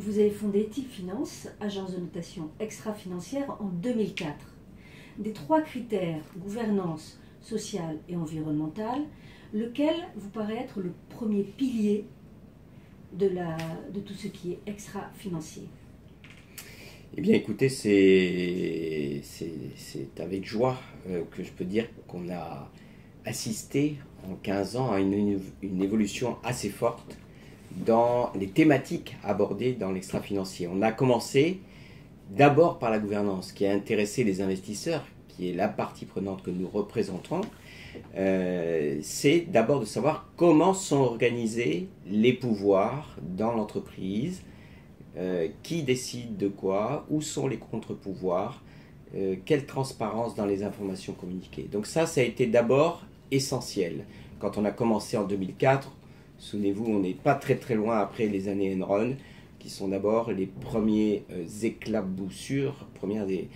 vous avez fondé Etifinance, agence de notation extra-financière, en 2004. Des 3 critères, gouvernance, sociale et environnementale, lequel vous paraît être le premier pilier de tout ce qui est extra-financier? Eh bien, écoutez, c'est avec joie que je peux dire qu'on a assisté en 15 ans à une évolution assez forte dans les thématiques abordées dans l'extra-financier. On a commencé d'abord par la gouvernance, qui a intéressé les investisseurs, qui est la partie prenante que nous représentons. C'est d'abord de savoir comment sont organisés les pouvoirs dans l'entreprise, qui décide de quoi, où sont les contre-pouvoirs, quelle transparence dans les informations communiquées. Donc ça a été d'abord essentiel. Quand on a commencé en 2004, souvenez-vous, on n'est pas très très loin après les années Enron, qui sont d'abord les premiers éclaboussures, premiers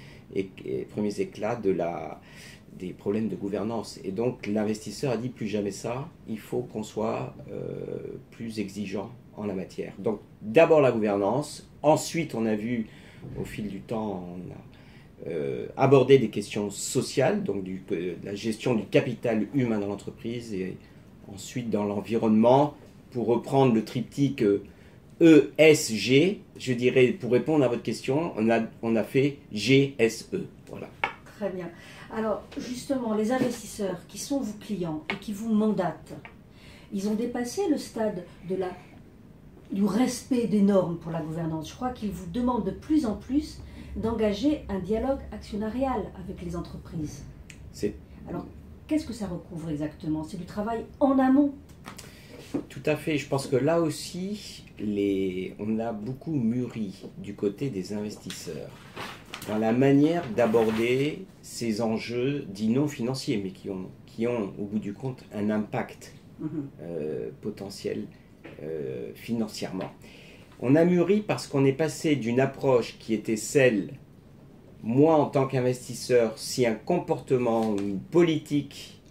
éclats des problèmes de gouvernance. Et donc l'investisseur a dit plus jamais ça, il faut qu'on soit plus exigeant en la matière. Donc d'abord la gouvernance, ensuite on a vu au fil du temps, on a abordé des questions sociales, donc la gestion du capital humain dans l'entreprise, et ensuite dans l'environnement, pour reprendre le triptyque ESG, je dirais, pour répondre à votre question, on a fait GSE. Voilà. Très bien. Alors, justement, les investisseurs qui sont vos clients et qui vous mandatent, ils ont dépassé le stade du respect des normes pour la gouvernance. Je crois qu'ils vous demandent de plus en plus d'engager un dialogue actionnarial avec les entreprises. Alors, qu'est-ce que ça recouvre exactement? C'est du travail en amont? Tout à fait. Je pense que là aussi, on a beaucoup mûri du côté des investisseurs dans la manière d'aborder ces enjeux dits non financiers, mais qui ont au bout du compte un impact potentiel financièrement. On a mûri parce qu'on est passé d'une approche qui était celle, moi en tant qu'investisseur, si un comportement, une politique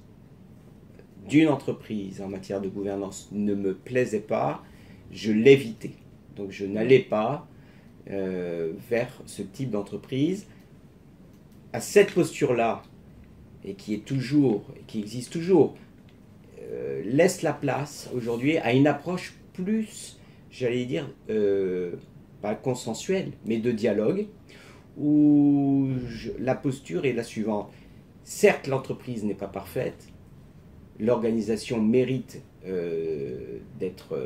d'une entreprise en matière de gouvernance ne me plaisait pas, je l'évitais. Donc je n'allais pas vers ce type d'entreprise. À cette posture-là, et qui existe toujours, laisse la place aujourd'hui à une approche plus, j'allais dire, pas consensuelle, mais de dialogue, où la posture est la suivante. Certes, l'entreprise n'est pas parfaite, l'organisation mérite d'être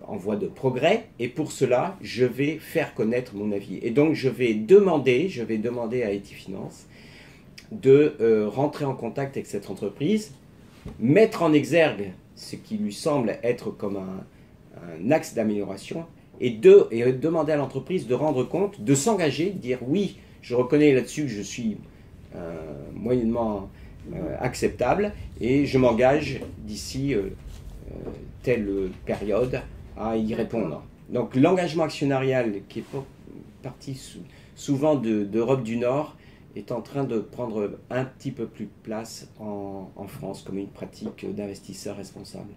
en voie de progrès, et pour cela, je vais faire connaître mon avis. Et donc, je vais demander à Etifinance de rentrer en contact avec cette entreprise, mettre en exergue ce qui lui semble être comme un axe d'amélioration, et demander à l'entreprise de rendre compte, de s'engager, de dire oui, je reconnais là-dessus que je suis moyennement acceptable, et je m'engage d'ici telle période à y répondre. Donc l'engagement actionnarial, qui est parti souvent d'Europe du Nord, est en train de prendre un petit peu plus de place en France comme une pratique d'investisseur responsable.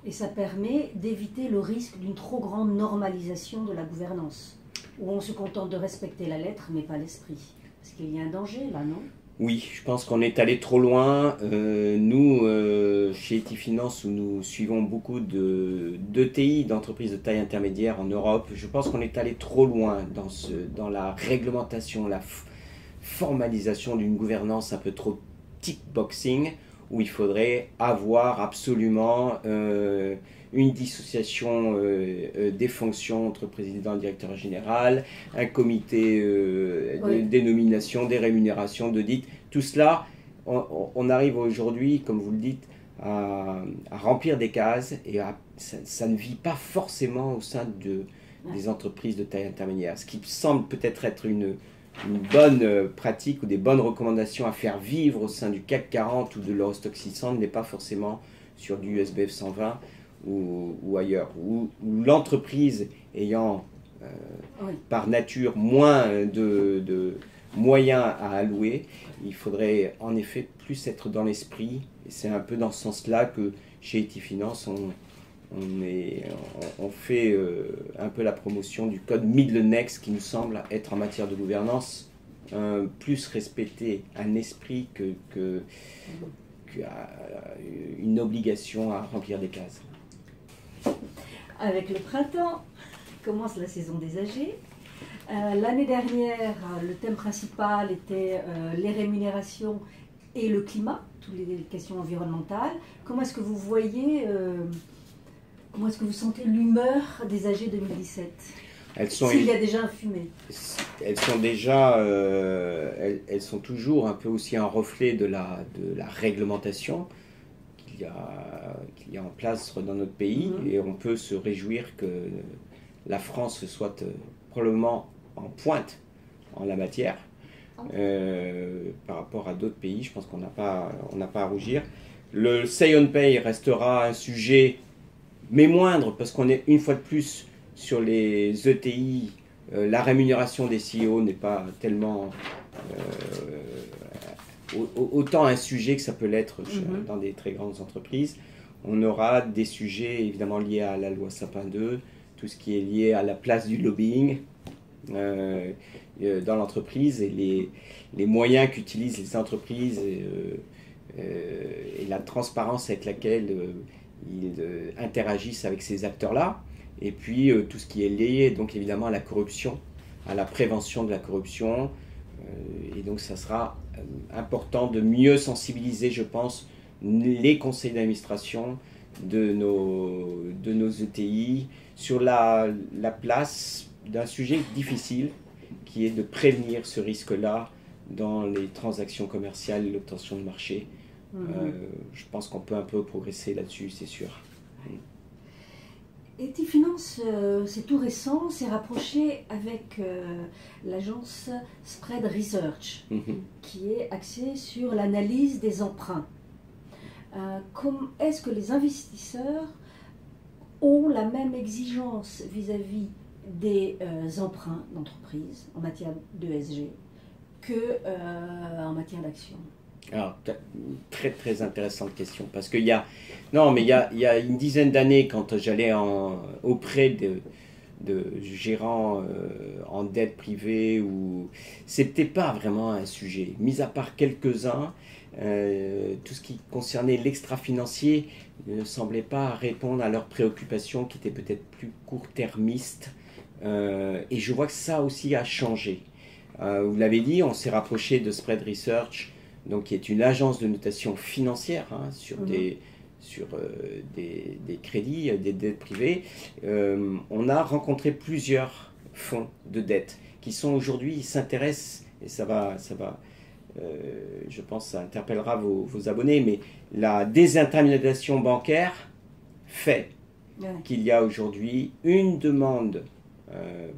Et ça permet d'éviter le risque d'une trop grande normalisation de la gouvernance, où on se contente de respecter la lettre mais pas l'esprit. Parce qu'il y a un danger là, non? Oui, je pense qu'on est allé trop loin. Nous, chez Etifinance, où nous suivons beaucoup d'ETI, d'entreprises de taille intermédiaire en Europe, je pense qu'on est allé trop loin dans la réglementation, la formalisation d'une gouvernance un peu trop tick-boxing, où il faudrait avoir absolument une dissociation des fonctions entre président et directeur général, un comité des nominations, des rémunérations, d'audit. Tout cela, on arrive aujourd'hui, comme vous le dites, à remplir des cases, et ça ne vit pas forcément au sein des entreprises de taille intermédiaire. Ce qui semble peut-être être une bonne pratique ou des bonnes recommandations à faire vivre au sein du CAC 40 ou de l'Eurostoxx 600 n'est pas forcément sur du SBF 120 ou ailleurs, où l'entreprise ayant par nature moins de moyens à allouer, il faudrait en effet plus être dans l'esprit, et c'est un peu dans ce sens-là que chez Etifinance on fait un peu la promotion du code Middlenex qui nous semble être en matière de gouvernance plus respecter un esprit qu'une obligation à remplir des cases. Avec le printemps commence la saison des AG. L'année dernière, le thème principal était les rémunérations et le climat, toutes les questions environnementales. Comment est-ce que vous voyez, comment est-ce que vous sentez l'humeur des AG 2017 s'il y a déjà un fumet? Elles sont déjà, elles sont toujours un peu aussi un reflet de la réglementation qu'il y a en place dans notre pays, et on peut se réjouir que la France soit probablement en pointe en la matière. Par rapport à d'autres pays, je pense qu'on n'a pas à rougir. Le Say on Pay restera un sujet, mais moindre, parce qu'on est une fois de plus sur les ETI. La rémunération des CEO n'est pas tellement autant un sujet que ça peut l'être dans des très grandes entreprises. On aura des sujets évidemment liés à la loi Sapin 2, tout ce qui est lié à la place du lobbying dans l'entreprise, et les moyens qu'utilisent les entreprises et la transparence avec laquelle ils interagissent avec ces acteurs-là. Et puis tout ce qui est lié donc évidemment à la corruption, à la prévention de la corruption. Et donc ça sera important de mieux sensibiliser, je pense, les conseils d'administration de nos ETI sur la place d'un sujet difficile qui est de prévenir ce risque-là dans les transactions commerciales et l'obtention de marché. Je pense qu'on peut un peu progresser là-dessus, c'est sûr. Etiffinance, c'est tout récent, s'est rapproché avec l'agence Spread Research, qui est axée sur l'analyse des emprunts. Est-ce que les investisseurs ont la même exigence vis-à-vis des emprunts d'entreprise en matière d'ESG qu'en matière d'action? Alors, très très intéressante question, parce qu'il y a une dizaine d'années, quand j'allais auprès de gérants en dette privée, c'était pas vraiment un sujet, mis à part quelques-uns. Tout ce qui concernait l'extra-financier ne semblait pas répondre à leurs préoccupations, qui étaient peut-être plus court-termistes, et je vois que ça aussi a changé. Vous l'avez dit, on s'est rapproché de Spread Research, donc qui est une agence de notation financière sur des crédits, des dettes privées. On a rencontré plusieurs fonds de dette qui sont aujourd'hui, ils s'intéressent, et ça va je pense que ça interpellera vos abonnés, mais la désintermédiation bancaire fait qu'il y a aujourd'hui une demande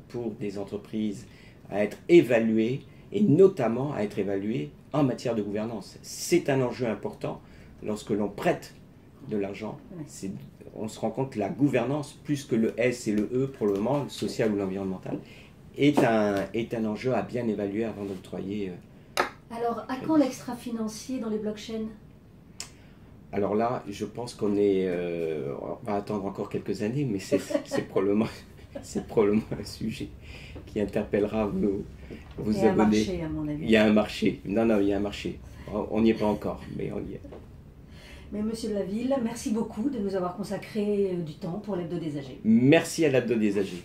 pour des entreprises à être évaluées, et notamment à être évaluées en matière de gouvernance. C'est un enjeu important. Lorsque l'on prête de l'argent, on se rend compte que la gouvernance, plus que le S et le E pour le moment, le social ou l'environnemental, est un enjeu à bien évaluer avant d'octroyer. Alors, à quand l'extra-financier dans les blockchains? Alors là, je pense on va attendre encore quelques années, mais c'est probablement un sujet qui interpellera vos abonnés. Il y a un marché, à mon avis. Il y a un marché. Non, il y a un marché. On n'y est pas encore, mais on y est. Mais Monsieur de la Ville, merci beaucoup de nous avoir consacré du temps pour l'Hebdo des AG. Merci à l'Hebdo des AG.